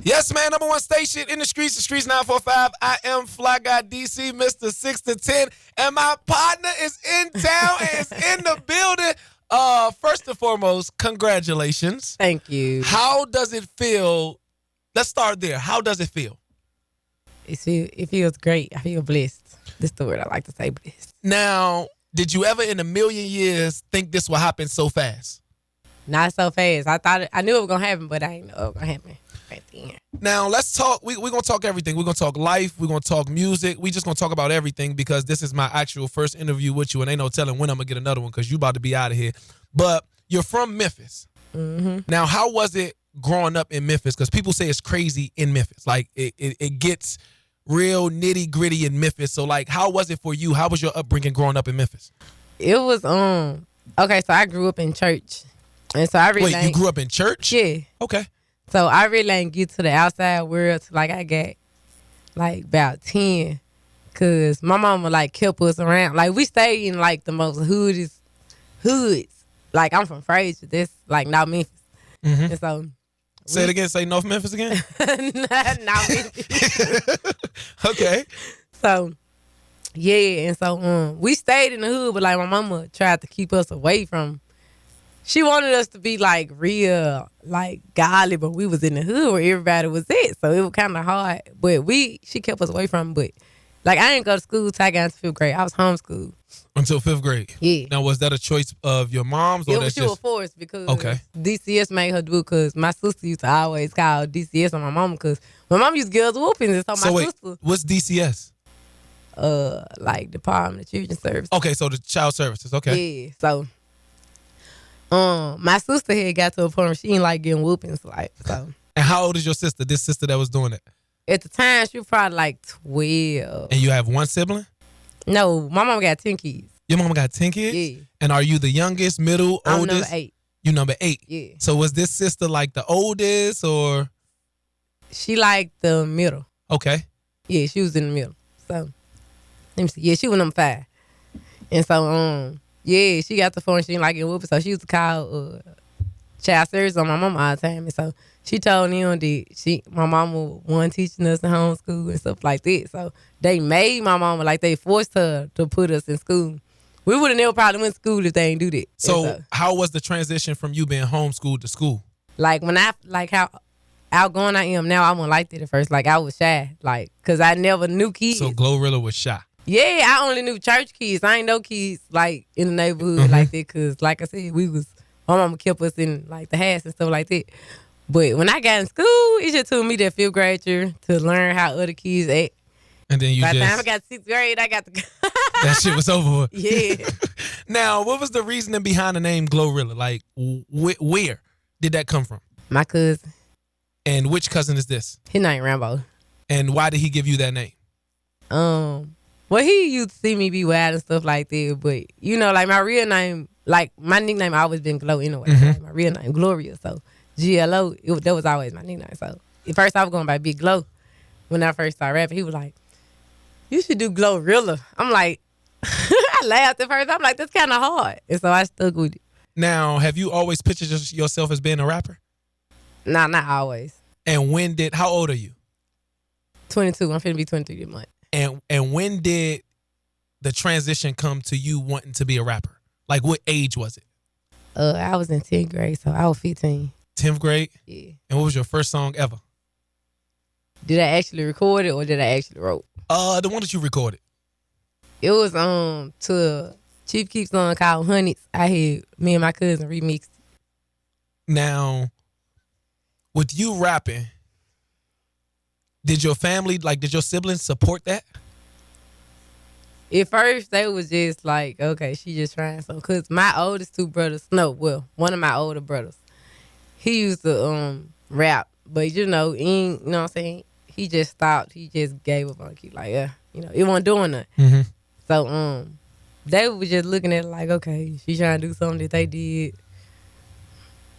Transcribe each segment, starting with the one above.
Yes, man. Number one station in the streets 945. I am FlyGuy DC, Mr. 6 to 10. And my partner is in town and is in the building. First and foremost, congratulations. Thank you. How does it feel? Let's start there. How does it feel? It feels great. I feel blessed. This is the word I like to say, blessed. Now, did you ever in a million years think this would happen so fast? Not so fast. I knew it was gonna happen, but I didn't know it was gonna happen right then. Now, let's talk. We're going to talk everything. We're going to talk life. We're going to talk music. We just going to talk about everything because this is my actual first interview with you, and ain't no telling when I'm going to get another one because you about to be out of here. But you're from Memphis. Mm-hmm. Now, how was it growing up in Memphis? Because people say it's crazy in Memphis. Like, it gets real nitty-gritty in Memphis. So, like, how was it for you? How was your upbringing growing up in Memphis? It was, okay, so I grew up in church. And so I really Wait, you grew up in church? Yeah. Okay. So I really ain't get to the outside world till like I got like about 10. Cause my mama like kept us around. Like we stayed in like the most hoods. Like I'm from Fraser. That's like North Memphis. Mm-hmm. And so say it again. Say North Memphis again. Not Memphis. Okay. So yeah, and so we stayed in the hood, but like my mama tried to keep us away from. She wanted us to be like real, like godly, but we was in the hood where everybody was at, so it was kind of hard. But she kept us away from. But like I didn't go to school till I got into 5th grade. I was homeschooled until 5th grade. Yeah. Now was that a choice of your mom's or she was forced because okay. DCS made her do it because my sister used to always call DCS on my mama because my mom used to give us whoopings and so my sister. What's DCS? Like Department of Children's Services. Okay, so the child services. Okay. Yeah. So. My sister had got to a point where she didn't like getting whoopings, like so. And how old is your sister? This sister that was doing it? At the time, she was probably like 12. And you have one sibling? No, my mom got 10 kids. Your mama got 10 kids? Yeah. And are you the youngest, middle, I'm oldest? number 8. You number 8? Yeah. So was this sister like the oldest or? She like the middle. Okay. Yeah, she was in the middle. So let me see. Yeah, she was number 5. And so yeah, she got the phone. She didn't like it whooping, so she used to call child service on my mama all the time. And so she told them that my mama wasn't teaching us in homeschool and stuff like that. So they made my mama, like they forced her to put us in school. We would have never probably went to school if they didn't do that. So how was the transition from you being homeschooled to school? Like when how outgoing I am now, I wasn't like that at first. Like I was shy, like because I never knew kids. So Glorilla was shy. Yeah, I only knew church kids. I ain't know kids like in the neighborhood like that. Cause like I said, my mama kept us in like the house and stuff like that. But when I got in school, it just took me that 5th grade year to learn how other kids act. And then by the time I got 6th grade, I got the that shit was over. Yeah. Now, what was the reasoning behind the name Glorilla? Like, where did that come from? My cousin. And which cousin is this? His name Rambo. And why did he give you that name? Well, he used to see me be wild and stuff like that, but you know, like my real name, like my nickname always been Glow anyway. Mm-hmm. Like my real name, Gloria. So GLO, that was always my nickname. So at first I was going by Big Glow. When I first started rapping, he was like, "You should do Glorilla." I'm like, I laughed at first. I'm like, that's kind of hard, and so I stuck with it. Now, have you always pictured yourself as being a rapper? Nah, not always. And how old are you? 22. I'm finna be 23 this month. And when did the transition come to you wanting to be a rapper? Like, what age was it? I was in 10th grade, so I was 15. 10th grade? Yeah. And what was your first song ever? Did I actually record it or did I actually wrote? The one that you recorded. It was to Chief Keef's song called Hundreds. I had me and my cousin remixed. Now, with you rapping, did your family, did your siblings support that? At first, they was just like, okay, she just trying something. Because my oldest 2 brothers, one of my older brothers, he used to rap. But, you know what I'm saying? He just stopped. He just gave up on it. Like, yeah, it wasn't doing nothing. Mm-hmm. So, they was just looking at it like, okay, she trying to do something that they did.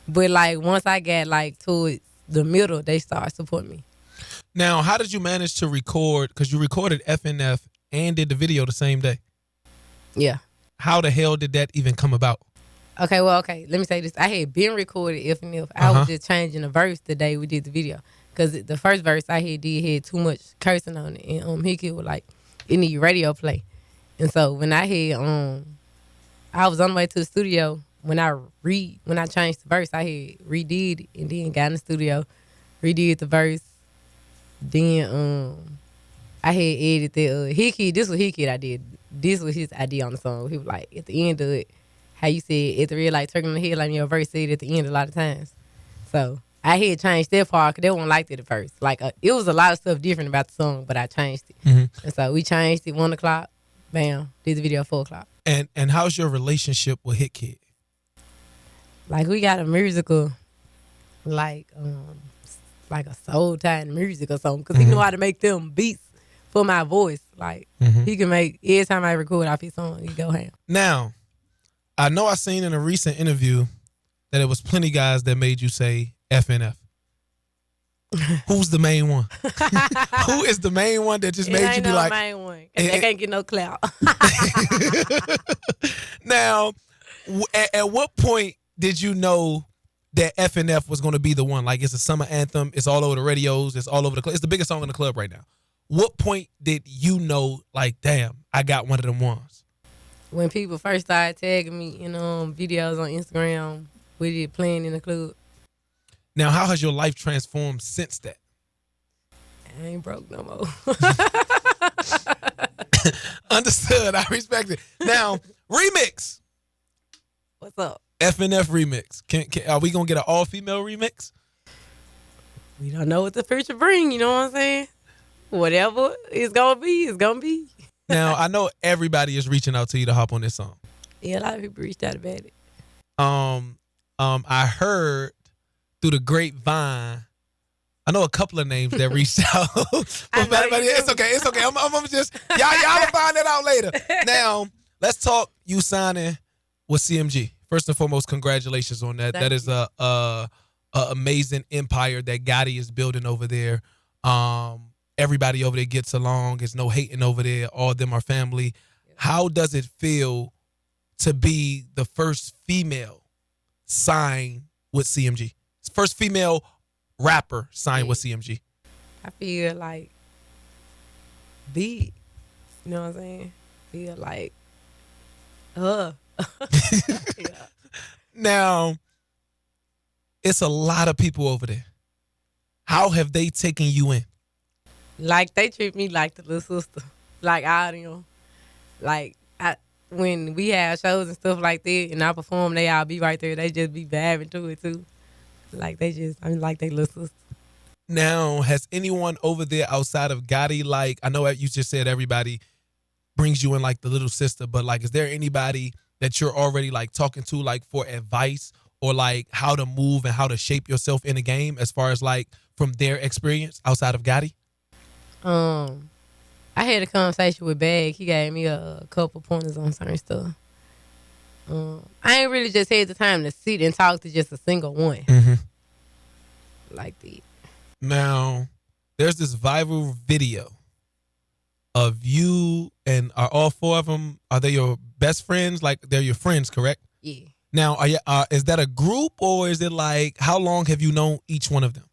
But, like, once I got, like, towards the middle, they started supporting me. Now, how did you manage to record? Because you recorded FNF and did the video the same day. Yeah. How the hell did that even come about? Okay. Let me say this. I had been recorded FNF. I was just changing the verse the day we did the video. Cause the first verse I had too much cursing on it, and Hickey was like, it need radio play. And so when I was on the way to the studio. When I changed the verse, I had redid it and then got in the studio, redid the verse. Then I had edited Hickey. This was Hickey that I did. This was his idea on the song. He was like, at the end of it, how you said at the red light, turning the headlight in your verse said at the end a lot of times. So I had changed that part because they won't like it at first. Like it was a lot of stuff different about the song, but I changed it. And so we changed it 1 o'clock. Bam, did the video 4 o'clock. And how's your relationship with Hit Kid? Like we got a musical, like a soul tied music or something, because he know how to make them beats for my voice. Like he can make every time I record off his song, he go ham. Now, I know I seen in a recent interview that it was plenty guys that made you say FNF. Who's the main one? Who is the main one that just made you be like? Main one. They can't get no clout. Now, at what point did you know that FNF was going to be the one? Like, it's a summer anthem. It's all over the radios. It's all over the club. It's the biggest song in the club right now. What point did you know, like, damn, I got one of them ones? When people first started tagging me in videos on Instagram with it playing in the club. Now, how has your life transformed since that? I ain't broke no more. Understood. I respect it. Now, remix. What's up? FNF remix. Are we going to get an all-female remix? We don't know what the future bring, you know what I'm saying? Whatever it's going to be, it's going to be. Now, I know everybody is reaching out to you to hop on this song. Yeah, a lot of people reached out about it. I heard through the grapevine, I know a couple of names that reached out. It's okay. I'm just, y'all will find that out later. Now, let's talk you signing with CMG. First and foremost, congratulations on that. That is a amazing empire that Gotti is building over there. Everybody over there gets along. There's no hating over there. All of them are family. How does it feel to be the first female signed with CMG? First female rapper signed with CMG. I feel like big. You know what I'm saying? Feel like, yeah. Now, it's a lot of people over there. How have they taken you in? Like, they treat me like the little sister. Like, I don't know. Like, when we have shows and stuff like that and I perform, they all be right there. They just be vibing to it, too. Like, I'm like they little sister. Now, has anyone over there outside of Gotti, like, I know you just said everybody brings you in like the little sister, but, like, is there anybody that you're already, like, talking to, like, for advice or, like, how to move and how to shape yourself in the game as far as, like, from their experience outside of Gotti? I had a conversation with Bag. He gave me a couple pointers on certain stuff. I ain't really just had the time to sit and talk to just a single one. Like that. Now, there's this viral video of you, and are all four of them, are they your best friends? Like, they're your friends, correct? Yeah. Now, is that a group, or is it like, how long have you known each one of them?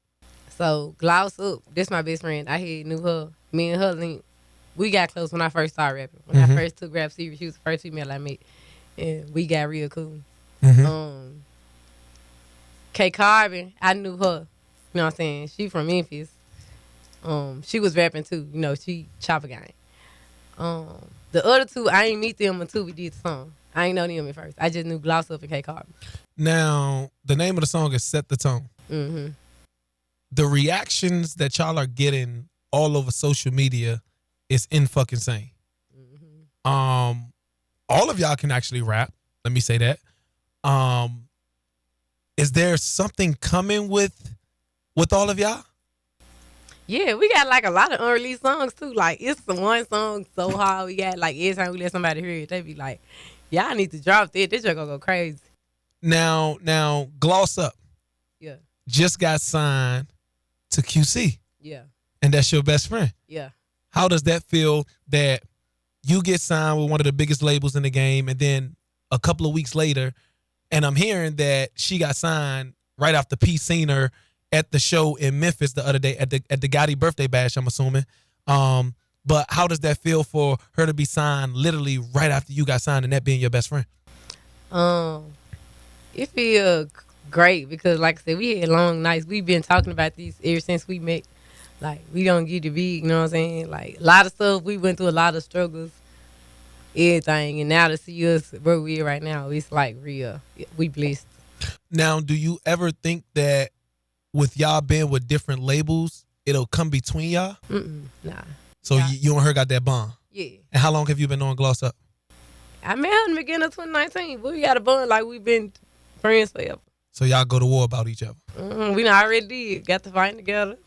So, Gloss Up, this my best friend. I knew her. Me and her, we got close when I first started rapping. When I first took rap serious, she was the first female I met. And we got real cool. K Carbon, I knew her. You know what I'm saying? She from Memphis. She was rapping too. You know, she chopper gang. The other two, I ain't meet them until we did the song. I ain't know them at first. I just knew Gloss Up and K Carbon. Now, the name of the song is Set the Tone. The reactions that y'all are getting all over social media is insane. All of y'all can actually rap. Let me say that. Is there something coming with all of y'all? Yeah, we got like a lot of unreleased songs too. Like, it's the one song so hard we got, like, every time we let somebody hear it, they be like, y'all need to drop that. This just gonna go crazy. Now, Gloss Up. Yeah. Just got signed to QC. Yeah. And that's your best friend. Yeah. How does that feel that you get signed with one of the biggest labels in the game, and then a couple of weeks later, and I'm hearing that she got signed right after P seen her at the show in Memphis the other day at the Gotti birthday bash, I'm assuming. But how does that feel for her to be signed literally right after you got signed and that being your best friend? It feel great because, like I said, we had long nights. We've been talking about these ever since we met. Like, we don't get to be, you know what I'm saying? Like, a lot of stuff, we went through a lot of struggles, everything. And now to see us where we are right now, it's like real. We blessed. Now, do you ever think that with y'all being with different labels, it'll come between y'all? Nah. So you and her got that bond? Yeah. And how long have you been on Gloss Up? I met her in the beginning of 2019, but we got a bond like we've been friends forever. So y'all go to war about each other? We already did. Got to fight together.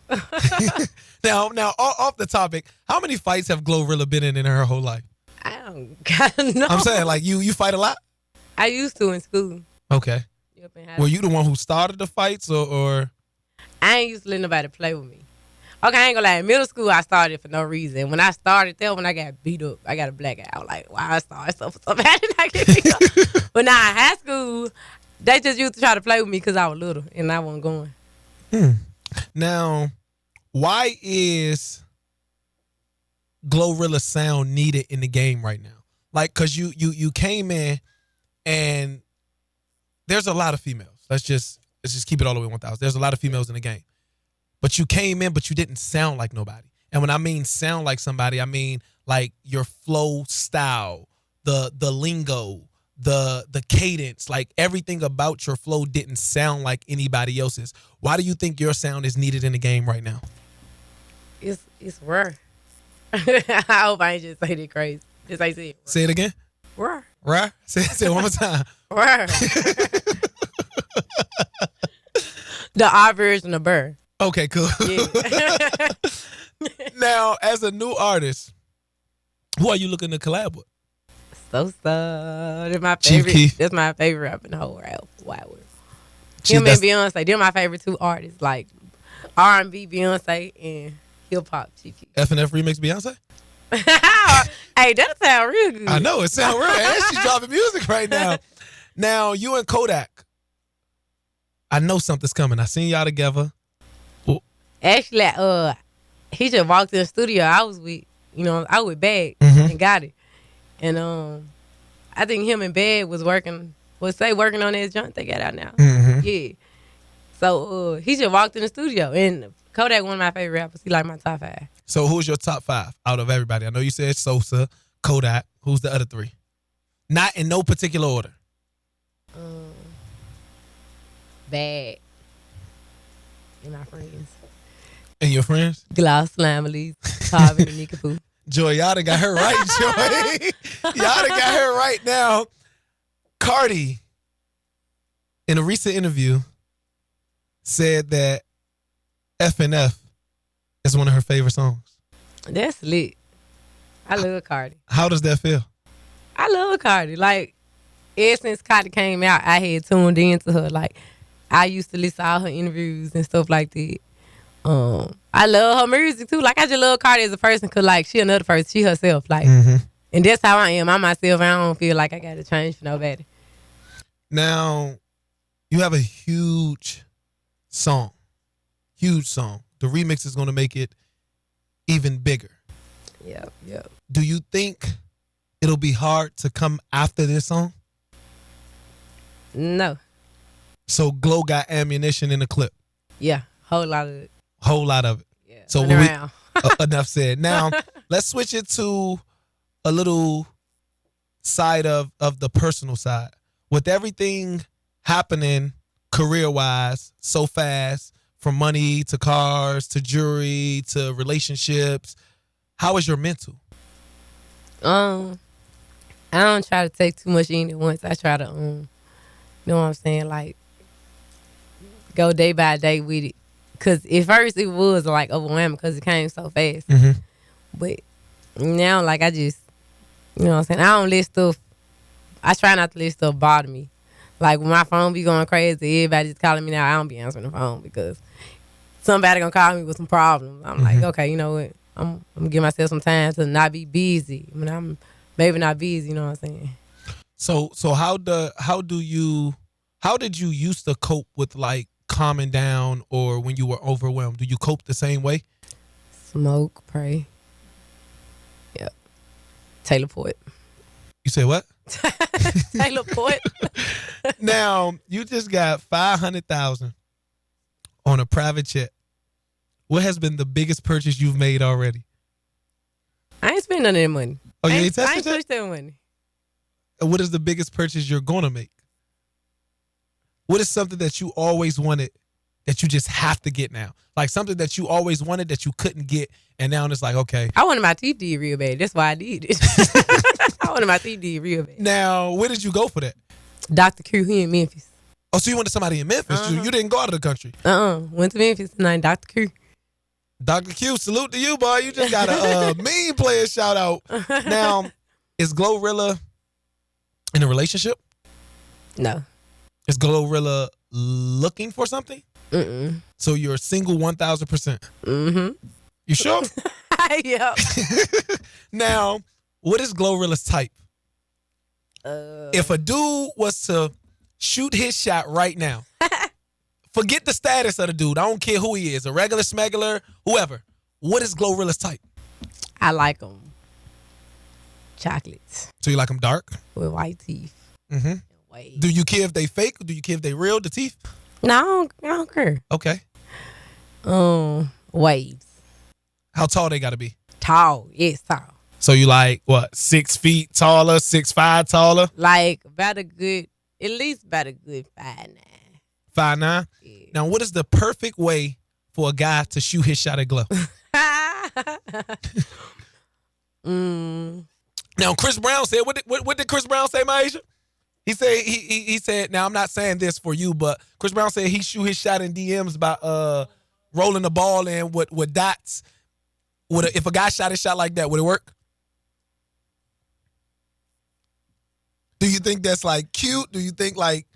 Now, off the topic, how many fights have Glorilla been in her whole life? I don't gotta know. I'm saying, like, you fight a lot? I used to in school. Okay. Yep, Were you the one who started the fights, or? I ain't used to let nobody play with me. Okay, I ain't gonna lie. In middle school, I started for no reason. When I started there, when I got beat up, I got a black eye. I was like, why I started so bad did I get beat up? But now in high school, they just used to try to play with me because I was little and I wasn't going. Now, why is Glorilla sound needed in the game right now? Like, cause you came in and there's a lot of females. Let's just keep it all the way 1,000. There's a lot of females in the game. But you came in, but you didn't sound like nobody. And when I mean sound like somebody, I mean like your flow style, the lingo, the cadence, like everything about your flow didn't sound like anybody else's. Why do you think your sound is needed in the game right now? It's rare. I hope I ain't just say that crazy. Just say it. Say it again. Rare. Rare? Say it one more time. Rare. The R version of Burr. Okay, cool. Yeah. Now, as a new artist, who are you looking to collab with? So that's my Chief favorite. Keef. That's my favorite rapper in the whole wide world. Him and Beyonce. They're my favorite two artists. Like R&B, Beyonce, and hip hop, Chief Keef. FNF remix Beyonce? Hey, that sound real good. I know, it sounds real. And she's dropping music right now. Now, you and Kodak, I know something's coming. I seen y'all together. Actually, he just walked in the studio. I was with Bag and got it. And I think him and Bag was working on that joint they got out now. Yeah. So he just walked in the studio. And Kodak, one of my favorite rappers. He like my top 5. So who's your top 5 out of everybody? I know you said Sosa, Kodak. Who's the other 3? Not in no particular order. Bag. And my friends. And your friends? Gloss, Slammerly, Tarvin, and Nika Poo. Joy, y'all done got her right, Joy. Y'all done got her right now. Cardi, in a recent interview, said that FNF is one of her favorite songs. That's lit. I love Cardi. How does that feel? I love Cardi. Like, ever since Cardi came out, I had tuned into her. Like, I used to listen to all her interviews and stuff like that. I love her music too. Like, I just love Cardi as a person because, like, she another person. She herself. Like, and that's how I am. I'm myself. I don't feel like I got to change for nobody. Now, you have a huge song. Huge song. The remix is going to make it even bigger. Yep. Do you think it'll be hard to come after this song? No. So Glow got ammunition in the clip. Yeah. Whole lot of it. Whole lot of it. Yeah. So enough said. Now, let's switch it to a little side of the personal side. With everything happening career-wise so fast, from money to cars to jewelry to relationships, how is your mental? I don't try to take too much in at once. I try to, you know what I'm saying, like, go day by day with it. Because at first it was, like, overwhelming because it came so fast. But now, like, I just, you know what I'm saying, I try not to let stuff bother me. Like, when my phone be going crazy, everybody's calling me now, I don't be answering the phone because somebody gonna call me with some problems. I'm like, okay, you know what? I'm gonna give myself some time to not be busy when I'm maybe not busy, you know what I'm saying? So how did you used to cope with, like, calming down or when you were overwhelmed? Do you cope the same way? Smoke, pray. Yep. Taylor Port. You say what? Taylor Port. Now, you just got $500,000 on a private jet. What has been the biggest purchase you've made already? I ain't spend none of that money. Oh, you ain't I tested ain't that? touched that money. And what is the biggest purchase you're going to make? What is something that you always wanted that you just have to get now? Like something that you always wanted that you couldn't get, and now it's like, okay. I wanted my teeth did real bad. That's why I did it. I wanted my teeth did real bad. Now, where did you go for that? Dr. Q here in Memphis. Oh, so you wanted somebody in Memphis. You didn't go out of the country. Went to Memphis tonight, Dr. Q. Dr. Q, salute to you, boy. You just got a mean player shout out. Now, is Glorilla in a relationship? No. Is Glorilla looking for something? Mm-mm. So you're single 1,000%. Mm-hmm. You sure? Yep. Now, what is Glorilla's type? If a dude was to shoot his shot right now, forget the status of the dude. I don't care who he is, a regular, smuggler, whoever. What is Glorilla's type? I like them. Chocolates So you like them dark? with white teeth. Mm-hmm. Waves. Do you care if they fake? Or do you care if they real, the teeth? No, I don't care. Okay. Waves. How tall they got to be? Tall. Yes, tall. So you like, what, 6 feet taller, 6'5" taller? Like about a good, at least about a good 5'9". 5'9"? Yeah. Now, what is the perfect way for a guy to shoot his shot at Glow? Now, Chris Brown said, what did Chris Brown say, Maisha? He said, he said, now I'm not saying this for you, but Chris Brown said he shoot his shot in DMs by rolling the ball in with dots. If a guy shot his shot like that, would it work? Do you think that's like cute? Do you think like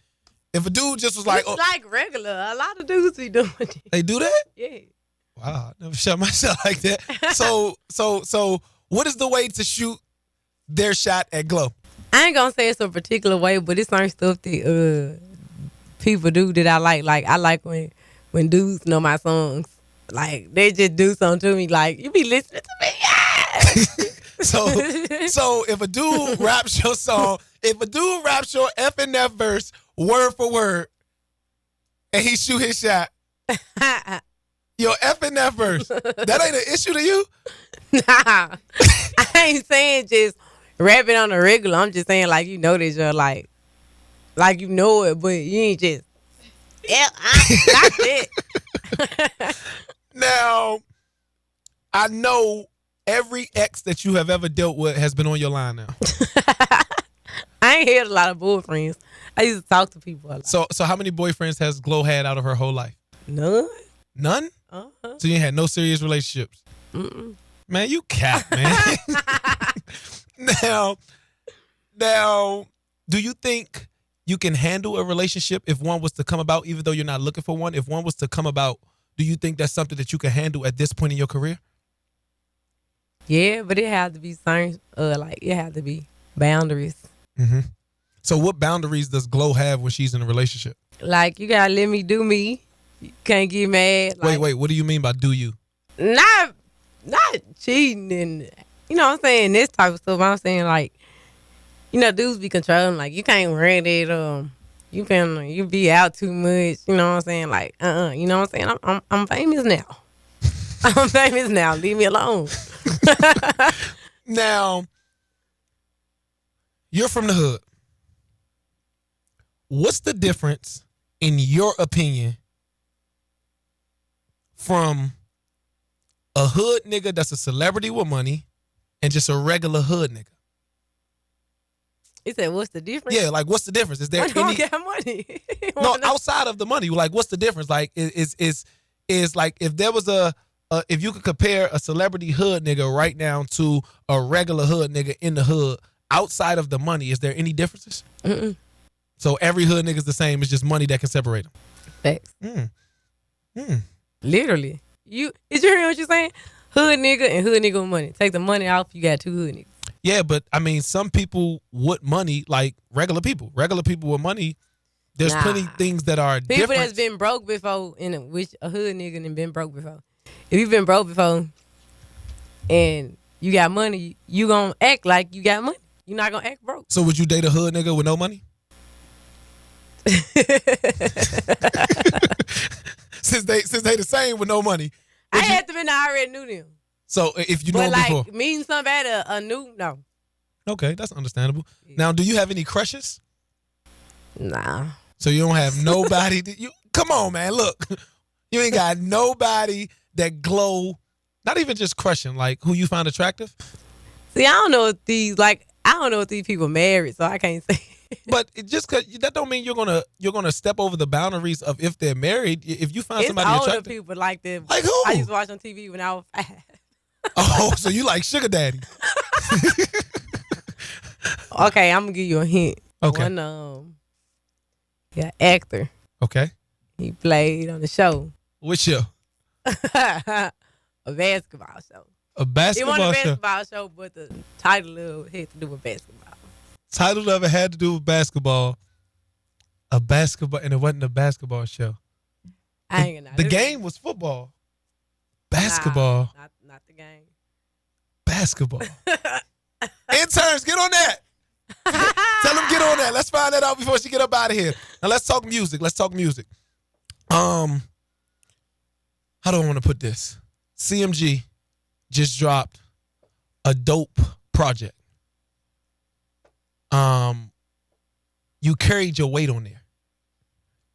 if a dude just was like, It's like regular. A lot of dudes be doing it. They do that? Yeah. Wow, I never shot my shot like that. So what is the way to shoot their shot at Glow? I ain't gonna say it's a particular way, but it's certain stuff that people do that I like. Like I like when dudes know my songs. Like they just do something to me. Like you be listening to me. Yeah. So if a dude raps your song, if a dude raps your FNF verse word for word, and he shoot his shot, your FNF verse, that ain't an issue to you? Nah, I ain't saying just rap it on the regular. I'm just saying like you know this, you're like you know it, but you ain't just that's it. Now, I know every ex that you have ever dealt with has been on your line now. I ain't had a lot of boyfriends. I used to talk to people a lot. So how many boyfriends has Glow had out of her whole life? None. None? Uh-huh. So you ain't had no serious relationships? Mm-mm. Man, you cap, man. Now, do you think you can handle a relationship if one was to come about, even though you're not looking for one? If one was to come about, do you think that's something that you can handle at this point in your career? Yeah, but it had to be certain, it had to be boundaries. Mm-hmm. So what boundaries does Glow have when she's in a relationship? Like, you gotta let me do me. You can't get mad. Like, Wait, what do you mean by do you? Not cheating and, you know what I'm saying, this type of stuff. I'm saying, like, you know, dudes be controlling. Like, you can't rent it. You be out too much. You know what I'm saying? Like, you know what I'm saying? I'm famous now. I'm famous now. Leave me alone. Now, you're from the hood. What's the difference, in your opinion, from a hood nigga that's a celebrity with money and just a regular hood nigga? He said, what's the difference? Yeah, like what's the difference? Is there I don't any get money. no outside of the money? Like, what's the difference? Like, is like if there was if you could compare a celebrity hood nigga right now to a regular hood nigga in the hood outside of the money, is there any differences? Mm-mm. So every hood nigga's the same. It's just money that can separate them. Facts. Literally. Did you hear what you're saying? Hood nigga and hood nigga with money. Take the money off, you got two hood niggas. Yeah, but I mean, some people with money, like regular people with money, There's plenty things that are people different. that's been broke before, which a hood nigga and been broke before. If you've been broke before and you got money, you gonna act like you got money. You're not gonna act broke. So would you date a hood nigga with no money? since they the same with no money. I had to been I already knew them. So if you know but them like before. meeting somebody a new no. Okay, that's understandable. Yeah. Now, do you have any crushes? Nah. So you don't have nobody that you come on, man. Look. You ain't got nobody that glow, not even just crushing, like who you find attractive. See, I don't know if these people married, so I can't say. But just cause that don't mean you're gonna step over the boundaries of if they're married. If you find It's somebody older attractive, people like that. like who? I used to watch on TV when I was 5. Oh, so you like sugar daddy? Okay, I'm gonna give you a hint. Okay. One yeah, actor. Okay. He played on the show. Which show? A basketball show. A It basketball wasn't a show. basketball show, but the title of it had to do with basketball. Title of it had to do with basketball. A basketball, and it wasn't a basketball show. I ain't gonna. The game was football. Basketball. Nah, not the game. Basketball. Interns, get on that. Tell them get on that. Let's find that out before she get up out of here. Now let's talk music. How do I want to put this? CMG just dropped a dope project. You carried your weight on there.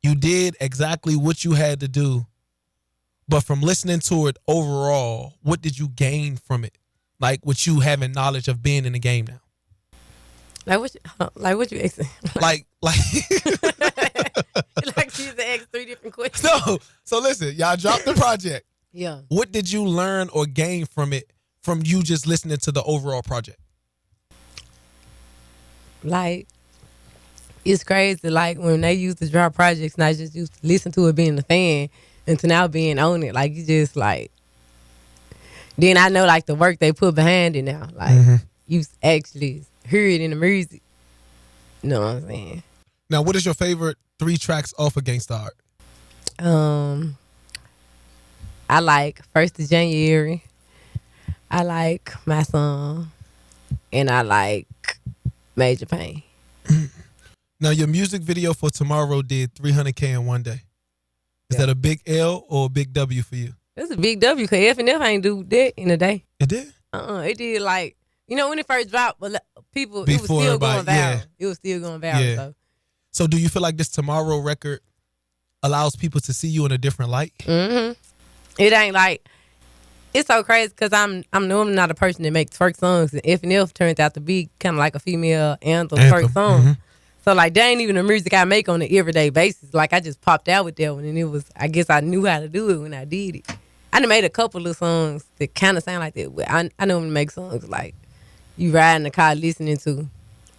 You did exactly what you had to do. But from listening to it overall, what did you gain from it? Like what you having knowledge of being in the game now? Like what you asking? Like Like you used to ask 3 different questions. no. So listen, y'all dropped the project. Yeah. What did you learn or gain from it from you just listening to the overall project? Like, it's crazy. Like when they used to drop projects, and I just used to listen to it being a fan, and to now being on it. Like you just like. Then I know like the work they put behind it now. Like you actually hear it in the music. You know what I'm saying? Now, what is your favorite 3 tracks off of Gangsta Art? I like 1st of January. I like My Song. And I like Major Pain. Now, your music video for Tomorrow did 300K in one day. Is that a big L or a big W for you? It's a big W because FNF ain't do that in a day. It did? It did like, when it first dropped, but people, Before it was still going everybody, yeah. viral. It was still going viral. Yeah. So do you feel like this Tomorrow record allows people to see you in a different light? Mm-hmm. It ain't like, it's so crazy because I'm normally not a person that makes twerk songs, and FNF turns out to be kind of like a female anthem twerk song. Mm-hmm. So like, that ain't even the music I make on an everyday basis. Like I just popped out with that one, and it was, I guess I knew how to do it when I did it. I done made a couple of songs that kind of sound like that, but I normally make songs like you ride in the car listening to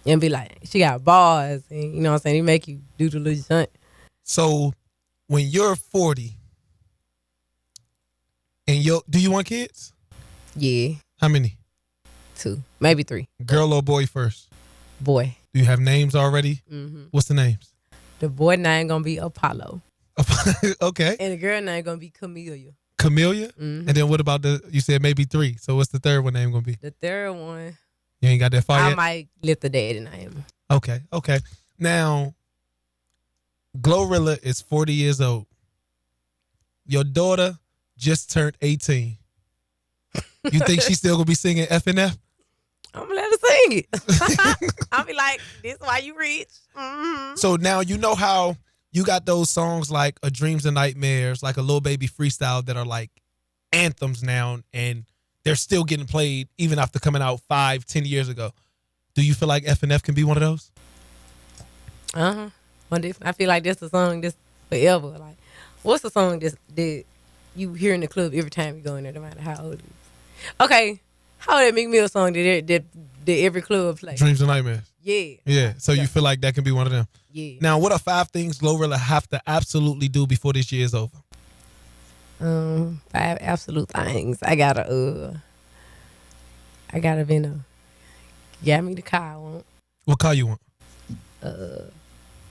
and be like, she got bars, and you know what I'm saying? It make you do the little stunt. So when you're 40 and do you want kids? Yeah. How many? 2, maybe 3. Girl or boy first? Boy. Do you have names already? Mm-hmm. What's the names? The boy name gonna be Apollo. Okay. And the girl name gonna be Camellia. Camellia? Mm-hmm. And then what about you said maybe 3. So what's the third one name gonna be? The third one, You ain't got that far yet? I might let the daddy name. Okay. Now, Glorilla is 40 years old. Your daughter just turned 18. You think she's still gonna be singing FNF? I'm gonna let her sing it. I'll be like, this why you rich. Mm-hmm. So now you know how you got those songs like A Dreams and Nightmares, like a Lil Baby freestyle that are like anthems now, and they're still getting played even after coming out 5-10 years ago. Do you feel like FNF can be one of those? I feel like that's a song that's forever. Like, what's the song that you hear in the club every time you go in there, no matter how old it is? Okay, how that Meek Mill song that every club play? Dreams and Nightmares. Yeah. Yeah. So you feel like that can be one of them? Yeah. Now, what are 5 things Glorilla have to absolutely do before this year is over? 5 absolute things. I gotta Vena. Got me the car I want. What car you want?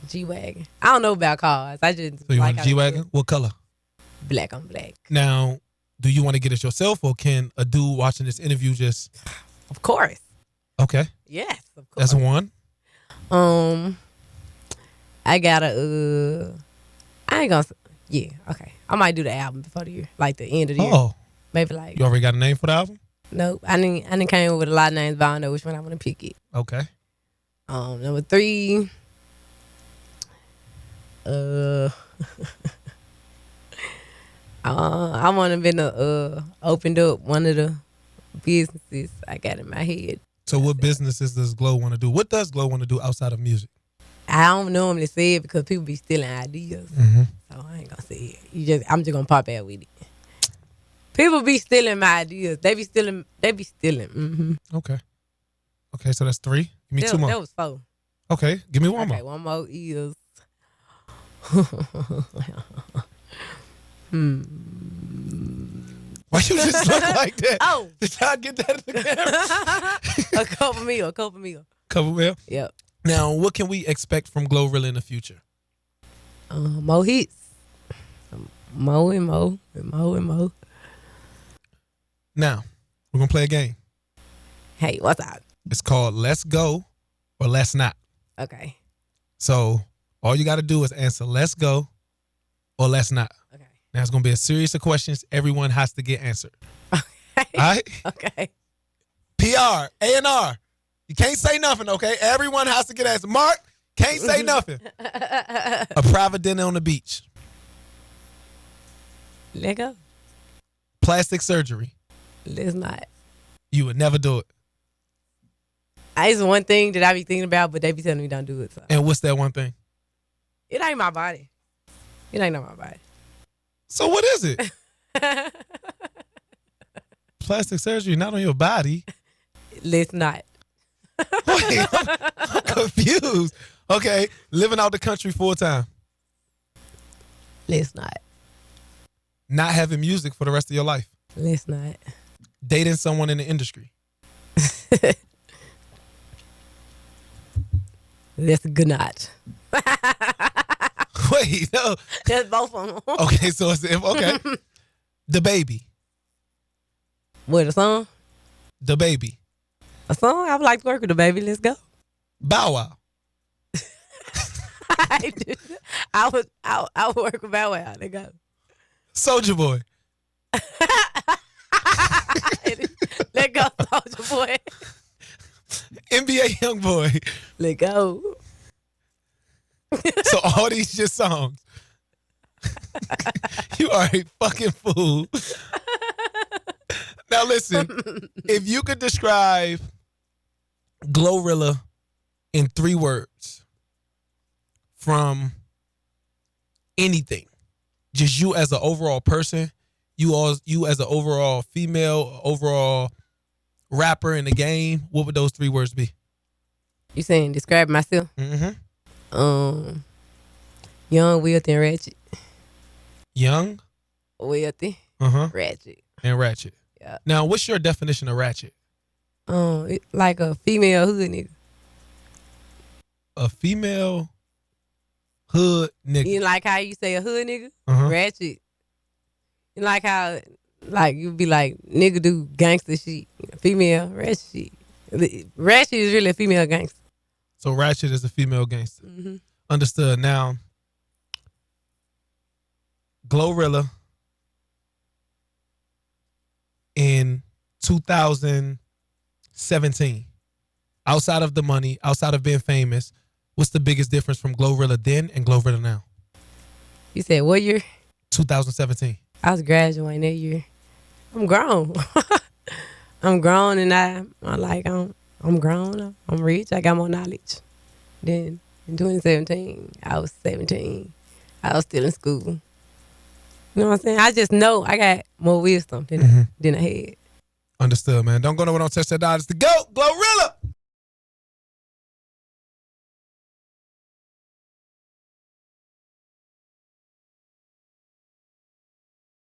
G-Wagon. I don't know about cars. I just So you like want a G-Wagon? What color? black on black. Now, do you want to get it yourself, or can a dude watching this interview just? Of course. Okay. Yes, of course. That's one. I gotta I ain't gonna. Yeah, okay. I might do the album before the year, like the end of the year. Oh, Maybe like. you already got a name for the album? Nope. I didn't came up with a lot of names, but I don't know which one I want to pick it. Okay. Number 3. I want to been opened up one of the businesses I got in my head. So what businesses does Glow want to do? What does Glow want to do outside of music? I don't normally say it because people be stealing ideas. Mm-hmm. So I ain't gonna say it. I'm just gonna pop out with it. People be stealing my ideas. They be stealing. Mm-hmm. Okay. Okay, so that's 3. Give me 2 more. That was 4. Okay, give me one Okay, more. one more is. Why you just look like that? Oh. Did y'all get that in the camera? a couple meal. Couple mil. Yep. Now, what can we expect from Glorilla in the future? More hits. More and more and more and more. Now, we're going to play a game. Hey, what's up? It's called Let's Go or Let's Not. Okay. So, all you got to do is answer Let's Go or Let's Not. Okay. Now, it's going to be a series of questions everyone has to get answered. Okay. All right? Okay. PR, A&R. You can't say nothing, okay? Everyone has to get answered. Mark, can't say nothing. A private dinner on the beach. Let go. Plastic surgery. Let's not. You would never do it. It's one thing that I be thinking about, but they be telling me don't do it. So. And what's that one thing? It ain't my body. It ain't on my body. So what is it? Plastic surgery, not on your body. Let's not. Wait, I'm confused. Okay, living out the country full time. Let's not. Not having music for the rest of your life. Let's not. Dating someone in the industry. Let's good not. Wait, no. That's both of them. Okay, so it's okay. The baby. What, a song? The baby. A song? I would like to work with the baby. Let's go. Bow Wow. I would work with Bow Wow. Let's go. Soulja Boy. Let go, Soulja Boy. NBA Young Boy. Let go. So all these just songs. You are a fucking fool. Now listen, if you could describe Glorilla in 3 words from anything, just you as an overall person, you as an overall female, overall rapper in the game, what would those 3 words be? You saying describe myself? Mm-hmm. Young, wealthy, and ratchet. Young, Wealthy, ratchet. and ratchet. Yeah. Now, what's your definition of ratchet? Like a female hood nigga. A female hood nigga. You like how you say a hood nigga? Uh-huh. Ratchet. You like how, like, you be like, nigga do gangster shit. Female, ratchet shit. Ratchet is really a female gangster. So ratchet is a female gangster. Mm-hmm. Understood. Now, Glorilla in 2017, outside of the money, outside of being famous, what's the biggest difference from Glorilla then and Glorilla now? You said what year? 2017. I was graduating that year. I'm grown. I'm grown, and I'm grown. I'm rich. I got more knowledge. Then in 2017, I was 17. I was still in school. You know what I'm saying? I just know I got more wisdom than I had. Understood, man. Don't go nowhere. Don't touch that dot. It's the GOAT, Glorilla.